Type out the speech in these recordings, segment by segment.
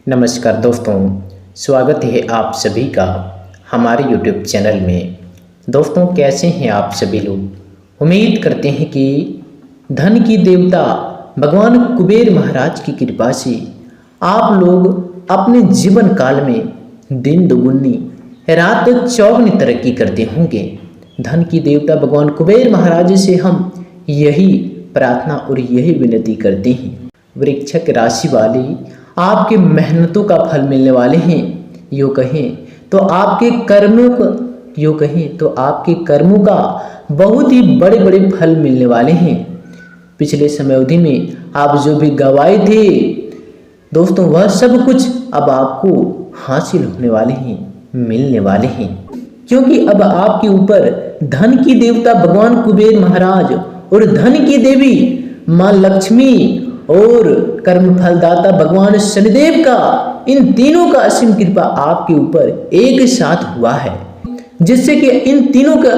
नमस्कार दोस्तों, स्वागत है आप सभी का हमारे YouTube चैनल में। दोस्तों, कैसे हैं आप सभी लोग। उम्मीद करते हैं कि धन की देवता भगवान कुबेर महाराज की कृपा से आप लोग अपने जीवन काल में दिन दुगुनी रात चौगुनी तरक्की करते होंगे। धन की देवता भगवान कुबेर महाराज से हम यही प्रार्थना और यही विनती करते हैं। वृक्षक राशि वाले आपके मेहनतों का फल मिलने वाले हैं। यूँ कहें तो आपके कर्मों का बहुत ही बड़े बड़े फल मिलने वाले हैं। पिछले समय अवधि में आप जो भी गवाए थे दोस्तों, वह सब कुछ अब आपको हासिल होने वाले हैं, मिलने वाले हैं। क्योंकि अब आपके ऊपर धन की देवता भगवान कुबेर महाराज और धन की देवी माँ लक्ष्मी और कर्म फलदाता भगवान शनिदेव का, इन तीनों का असीम कृपा आपके ऊपर एक साथ हुआ है, जिससे कि इन तीनों का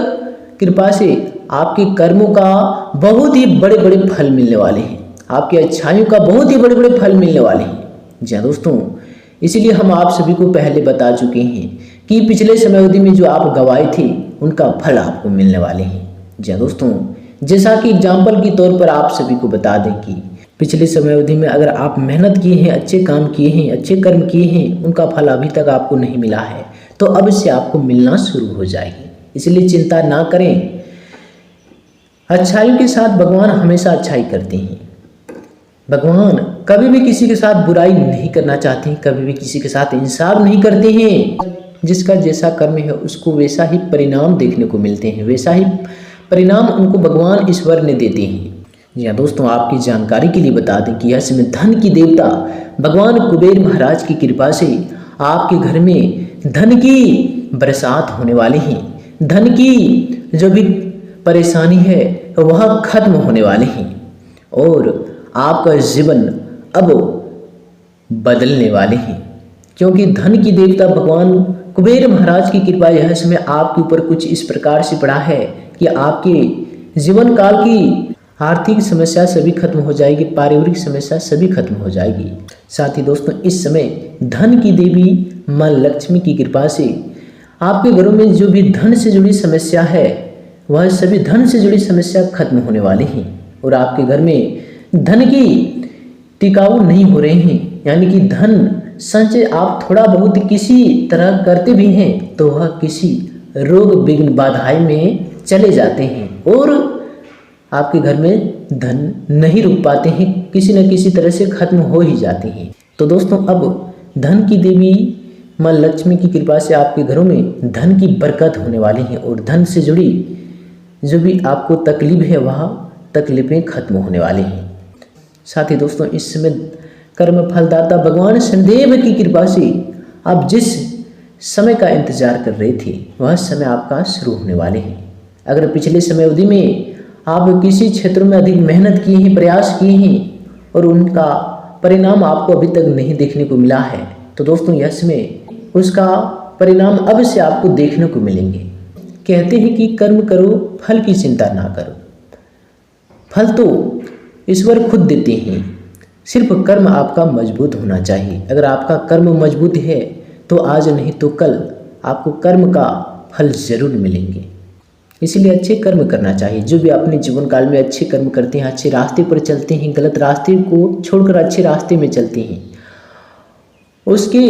कृपा से आपके कर्मों का बहुत ही बड़े बड़े फल मिलने वाले हैं, आपकी अच्छाइयों का बहुत ही बड़े बड़े फल मिलने वाले हैं। जी दोस्तों, इसीलिए हम आप सभी को पहले बता चुके हैं कि पिछले समय अवधि में जो आप गवाए थे उनका फल आपको मिलने वाले हैं। जी दोस्तों, जैसा कि एग्जाम्पल के तौर पर आप सभी को बता दें कि पिछले समय अवधि में अगर आप मेहनत किए हैं, अच्छे काम किए हैं, अच्छे कर्म किए हैं, उनका फल अभी तक आपको नहीं मिला है, तो अब से आपको मिलना शुरू हो जाएगी। इसलिए चिंता ना करें। अच्छाई के साथ भगवान हमेशा अच्छाई करते हैं। भगवान कभी भी किसी के साथ बुराई नहीं करना चाहते हैं, कभी भी किसी के साथ इंसाफ नहीं करते हैं। जिसका जैसा कर्म है उसको वैसा ही परिणाम देखने को मिलते हैं, वैसा ही परिणाम उनको भगवान ईश्वर ने देते हैं। जी हाँ दोस्तों, आपकी जानकारी के लिए बता दें कि यह समय धन की देवता भगवान कुबेर महाराज की कृपा से आपके घर में धन की बरसात होने वाली है। धन की जो भी परेशानी है वह खत्म होने वाली है और आपका जीवन अब बदलने वाले हैं। क्योंकि धन की देवता भगवान कुबेर महाराज की कृपा यह समय आपके ऊपर कुछ इस प्रकार से पड़ा है कि आपके जीवन काल की आर्थिक समस्या सभी खत्म हो जाएगी, पारिवारिक समस्या सभी खत्म हो जाएगी। साथ ही दोस्तों, इस समय धन की देवी माँ लक्ष्मी की कृपा से आपके घरों में जो भी धन से जुड़ी समस्या है वह सभी धन से जुड़ी समस्या खत्म होने वाली हैं और आपके घर में धन की टिकाऊ नहीं हो रहे हैं। यानी कि धन संचय आप थोड़ा बहुत किसी तरह करते भी हैं तो वह किसी रोग विघ्न बाधाएं में चले जाते हैं और आपके घर में धन नहीं रुक पाते हैं, किसी न किसी तरह से खत्म हो ही जाते हैं। तो दोस्तों, अब धन की देवी माँ लक्ष्मी की कृपा से आपके घरों में धन की बरकत होने वाली है और धन से जुड़ी जो भी आपको तकलीफ है वह तकलीफें खत्म होने वाली हैं। साथ ही दोस्तों, इस समय कर्म फलदाता भगवान शनिदेव की कृपा से आप जिस समय का इंतजार कर रहे थे वह समय आपका शुरू होने वाले हैं। अगर पिछले समय अवधि में आप किसी क्षेत्र में अधिक मेहनत किए हैं, प्रयास किए हैं और उनका परिणाम आपको अभी तक नहीं देखने को मिला है, तो दोस्तों यह समय उसका परिणाम अब से आपको देखने को मिलेंगे। कहते हैं कि कर्म करो, फल की चिंता ना करो। फल तो ईश्वर खुद देते हैं, सिर्फ कर्म आपका मजबूत होना चाहिए। अगर आपका कर्म मजबूत है तो आज नहीं तो कल आपको कर्म का फल जरूर मिलेंगे। इसीलिए अच्छे कर्म करना चाहिए। जो भी अपने जीवन काल में अच्छे कर्म करते हैं, अच्छे रास्ते पर चलते हैं, गलत रास्ते को छोड़कर अच्छे रास्ते में चलते हैं, उसके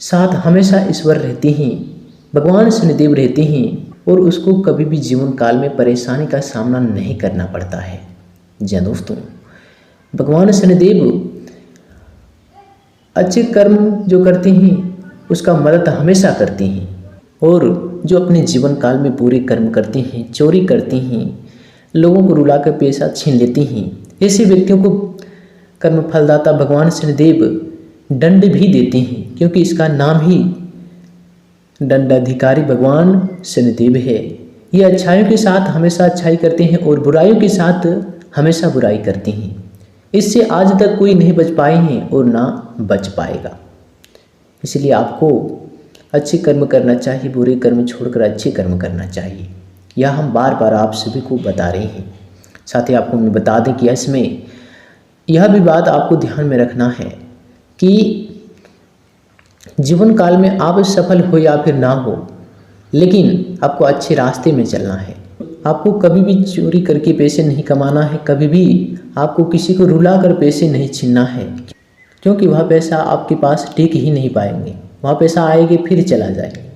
साथ हमेशा ईश्वर रहते हैं, भगवान शनिदेव रहते हैं और उसको कभी भी जीवन काल में परेशानी का सामना नहीं करना पड़ता है। जी दोस्तों, भगवान शनिदेव अच्छे कर्म जो करते हैं उसका मदद हमेशा करते हैं और जो अपने जीवन काल में बुरे कर्म करते हैं, चोरी करते हैं, लोगों को रुलाकर पैसा छीन लेते हैं, ऐसे व्यक्तियों को कर्म फलदाता भगवान शनिदेव दंड भी देते हैं। क्योंकि इसका नाम ही दंडाधिकारी भगवान शनिदेव है। ये अच्छाइयों के साथ हमेशा अच्छाई करते हैं और बुराइयों के साथ हमेशा बुराई करते हैं। इससे आज तक कोई नहीं बच पाए हैं और ना बच पाएगा। इसलिए आपको अच्छे कर्म करना चाहिए, बुरे कर्म छोड़कर अच्छे कर्म करना चाहिए। यह हम बार बार आप सभी को बता रहे हैं। साथ ही आपको बता दें कि इसमें यह भी बात आपको ध्यान में रखना है कि जीवन काल में आप सफल हो या फिर ना हो, लेकिन आपको अच्छे रास्ते में चलना है। आपको कभी भी चोरी करके पैसे नहीं कमाना है, कभी भी आपको किसी को रुला कर पैसे नहीं छीनना है, क्योंकि वह पैसा आपके पास टिक ही नहीं पाएंगे। वह पैसा आएंगे फिर चला जाएगा।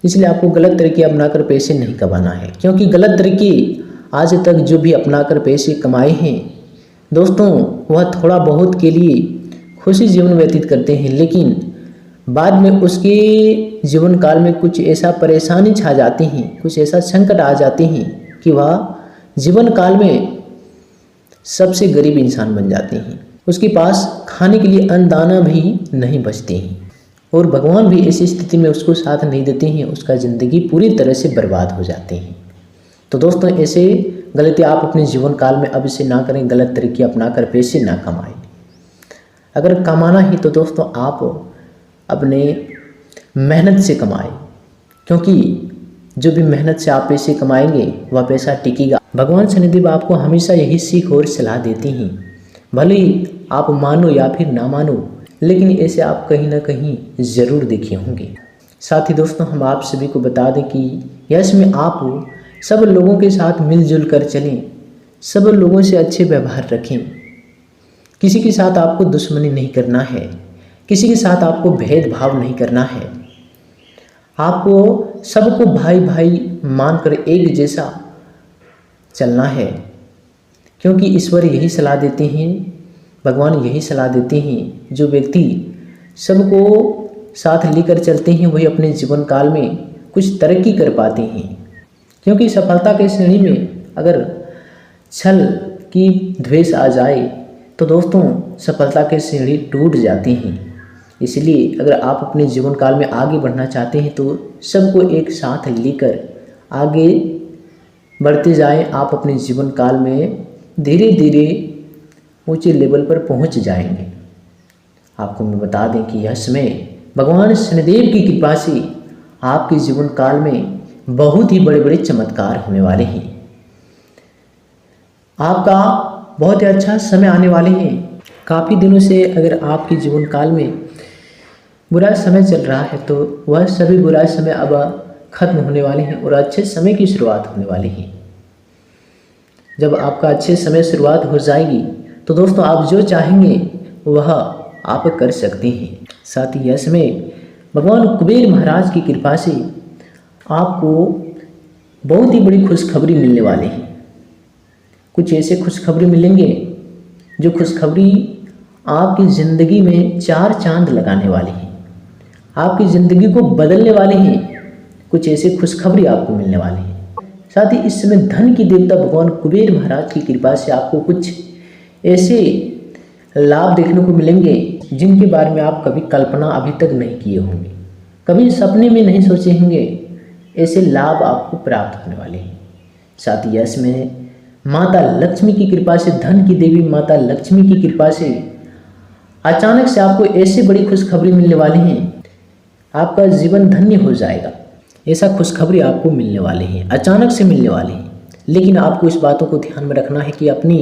इसलिए आपको गलत तरीके अपनाकर पैसे नहीं कमाना है, क्योंकि गलत तरीके आज तक जो भी अपनाकर पैसे कमाए हैं दोस्तों, वह थोड़ा बहुत के लिए खुशी जीवन व्यतीत करते हैं, लेकिन बाद में उसके जीवन काल में कुछ ऐसा परेशानी छा जाती हैं, कुछ ऐसा संकट आ जाते हैं कि वह जीवन काल में सबसे गरीब इंसान बन जाते हैं। उसके पास खाने के लिए अन्न दाना भी नहीं बचते हैं और भगवान भी ऐसी स्थिति में उसको साथ नहीं देते हैं, उसका ज़िंदगी पूरी तरह से बर्बाद हो जाते हैं। तो दोस्तों, ऐसे गलती आप अपने जीवन काल में अब से ना करें, गलत तरीके अपनाकर पैसे ना कमाएं। अगर कमाना ही तो दोस्तों आप अपने मेहनत से कमाएं, क्योंकि जो भी मेहनत से आप पैसे कमाएंगे वह पैसा टिकेगा। भगवान शनिदेव आपको हमेशा यही सीख और सलाह देते हैं, भले ही आप मानो या फिर ना मानो, लेकिन ऐसे आप कहीं ना कहीं ज़रूर देखे होंगे। साथ ही दोस्तों, हम आप सभी को बता दें कि यश में आप सब लोगों के साथ मिलजुल कर चलें, सब लोगों से अच्छे व्यवहार रखें। किसी के साथ आपको दुश्मनी नहीं करना है, किसी के साथ आपको भेदभाव नहीं करना है। आपको सबको भाई भाई मानकर एक जैसा चलना है, क्योंकि ईश्वर यही सलाह देते हैं, भगवान यही सलाह देते हैं, जो व्यक्ति सबको साथ लेकर चलते हैं वही अपने जीवन काल में कुछ तरक्की कर पाते हैं। क्योंकि सफलता के श्रेणी में अगर छल की द्वेष आ जाए तो दोस्तों सफलता के सीढ़ी टूट जाती हैं। इसलिए अगर आप अपने जीवन काल में आगे बढ़ना चाहते हैं तो सबको एक साथ लेकर आगे बढ़ते जाएं। आप अपने जीवन काल में धीरे धीरे ऊंचे लेवल पर पहुंच जाएंगे। आपको मैं बता दें कि यह समय भगवान शनिदेव की कृपा से आपके जीवन काल में बहुत ही बड़े बड़े चमत्कार होने वाले हैं। आपका बहुत ही अच्छा समय आने वाले हैं। काफ़ी दिनों से अगर आपके जीवन काल में बुरा समय चल रहा है तो वह सभी बुरा समय अब खत्म होने वाले हैं और अच्छे समय की शुरुआत होने वाली है। जब आपका अच्छे समय शुरुआत हो जाएगी तो दोस्तों आप जो चाहेंगे वह आप कर सकते हैं। साथ ही यह समय भगवान कुबेर महाराज की कृपा से आपको बहुत ही बड़ी खुशखबरी मिलने वाली है। कुछ ऐसे खुशखबरी मिलेंगे जो खुशखबरी आपकी ज़िंदगी में 4 चांद लगाने वाली है, आपकी ज़िंदगी को बदलने वाले हैं। कुछ ऐसे खुशखबरी आपको मिलने वाली है। साथ ही इस समय धन की देवता भगवान कुबेर महाराज की कृपा से आपको कुछ ऐसे लाभ देखने को मिलेंगे जिनके बारे में आप कभी कल्पना अभी तक नहीं किए होंगे, कभी सपने में नहीं सोचे होंगे। ऐसे लाभ आपको प्राप्त होने वाले हैं। साथ ही इसमें माता लक्ष्मी की कृपा से, धन की देवी माता लक्ष्मी की कृपा से अचानक से आपको ऐसी बड़ी खुशखबरी मिलने वाली हैं, आपका जीवन धन्य हो जाएगा। ऐसा खुशखबरी आपको मिलने वाले हैं, अचानक से मिलने वाली है। लेकिन आपको इस बातों को ध्यान में रखना है कि अपनी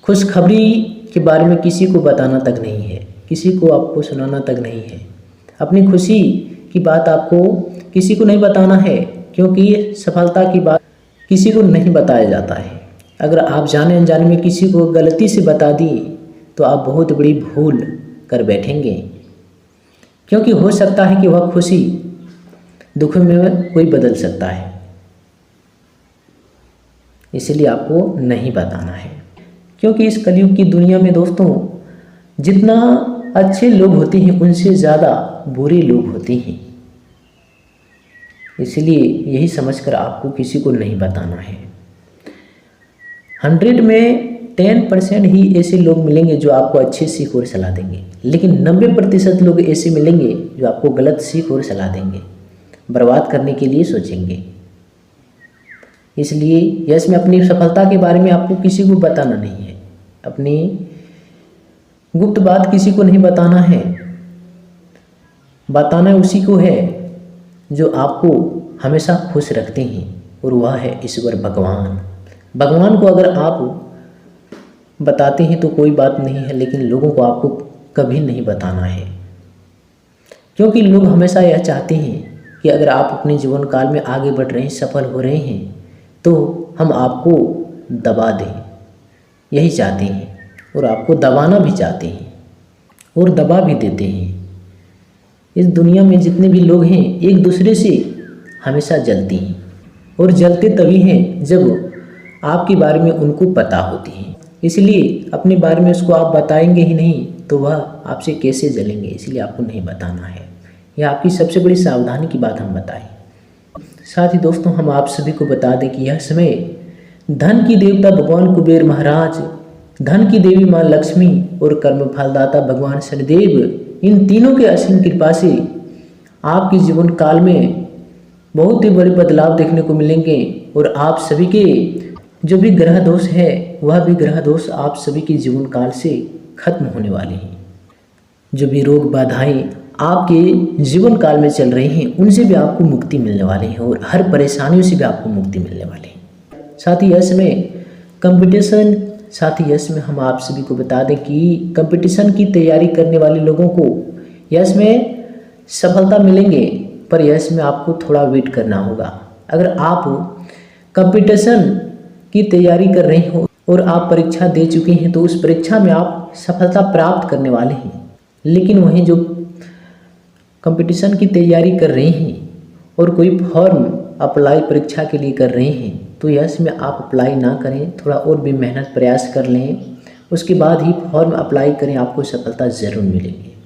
खुशखबरी के बारे में किसी को बताना तक नहीं है, किसी को आपको सुनाना तक नहीं है। अपनी खुशी की बात आपको किसी को नहीं बताना है, क्योंकि सफलता की बात किसी को नहीं बताया जाता है। अगर आप जाने अनजाने में किसी को गलती से बता दिए तो आप बहुत बड़ी भूल कर बैठेंगे, क्योंकि हो सकता है कि वह खुशी दुख में कोई बदल सकता है। इसलिए आपको नहीं बताना है, क्योंकि इस कलयुग की दुनिया में दोस्तों जितना अच्छे लोग होते हैं उनसे ज़्यादा बुरे लोग होते हैं। इसलिए यही समझकर आपको किसी को नहीं बताना है। 100 में 10% ही ऐसे लोग मिलेंगे जो आपको अच्छी सीख और सलाह देंगे, लेकिन 90% लोग ऐसे मिलेंगे जो आपको गलत सीख और सलाह देंगे, बर्बाद करने के लिए सोचेंगे। इसलिए यस में अपनी सफलता के बारे में आपको किसी को बताना नहीं है, अपनी गुप्त बात किसी को नहीं बताना है। बताना उसी को है जो आपको हमेशा खुश रखते हैं, और वह है ईश्वर भगवान। भगवान को अगर आप बताते हैं तो कोई बात नहीं है, लेकिन लोगों को आपको कभी नहीं बताना है। क्योंकि लोग हमेशा यह चाहते हैं कि अगर आप अपने जीवन काल में आगे बढ़ रहे हैं, सफल हो रहे हैं, तो हम आपको दबा दें, यही चाहते हैं और आपको दबाना भी चाहते हैं और दबा भी देते हैं। इस दुनिया में जितने भी लोग हैं एक दूसरे से हमेशा जलती हैं और जलते तभी हैं जब आपके बारे में उनको पता होती है। इसलिए अपने बारे में उसको आप बताएंगे ही नहीं तो वह आपसे कैसे जलेंगे, इसलिए आपको नहीं बताना है। यह आपकी सबसे बड़ी सावधानी की बात हम बताएं। साथ ही दोस्तों हम आप सभी को बता दें कि यह समय धन की देवता भगवान कुबेर महाराज, धन की देवी माँ लक्ष्मी और कर्म फलदाता भगवान शनिदेव, इन तीनों के असीम कृपा से आपके जीवन काल में बहुत ही बड़े बदलाव देखने को मिलेंगे और आप सभी के जो भी ग्रह दोष है वह भी ग्रह दोष आप सभी के जीवन काल से खत्म होने वाले हैं। जो भी रोग बाधाएं आपके जीवन काल में चल रही हैं उनसे भी आपको मुक्ति मिलने वाली है और हर परेशानियों से भी आपको मुक्ति मिलने वाली है। साथ ही इसमें कंपटीशन, साथ ही इसमें हम आप सभी को बता दें कि कंपटीशन की तैयारी करने वाले लोगों को इसमें सफलता मिलेंगे, पर इसमें आपको थोड़ा वेट करना होगा। अगर आप कंपटीशन की तैयारी कर रहे हो और आप परीक्षा दे चुके हैं तो उस परीक्षा में आप सफलता प्राप्त करने वाले हैं। लेकिन वहीं जो कंपटीशन की तैयारी कर रहे हैं और कोई फॉर्म अप्लाई परीक्षा के लिए कर रहे हैं तो इसमें आप अप्लाई ना करें, थोड़ा और भी मेहनत प्रयास कर लें, उसके बाद ही फॉर्म अप्लाई करें, आपको सफलता ज़रूर मिलेगी।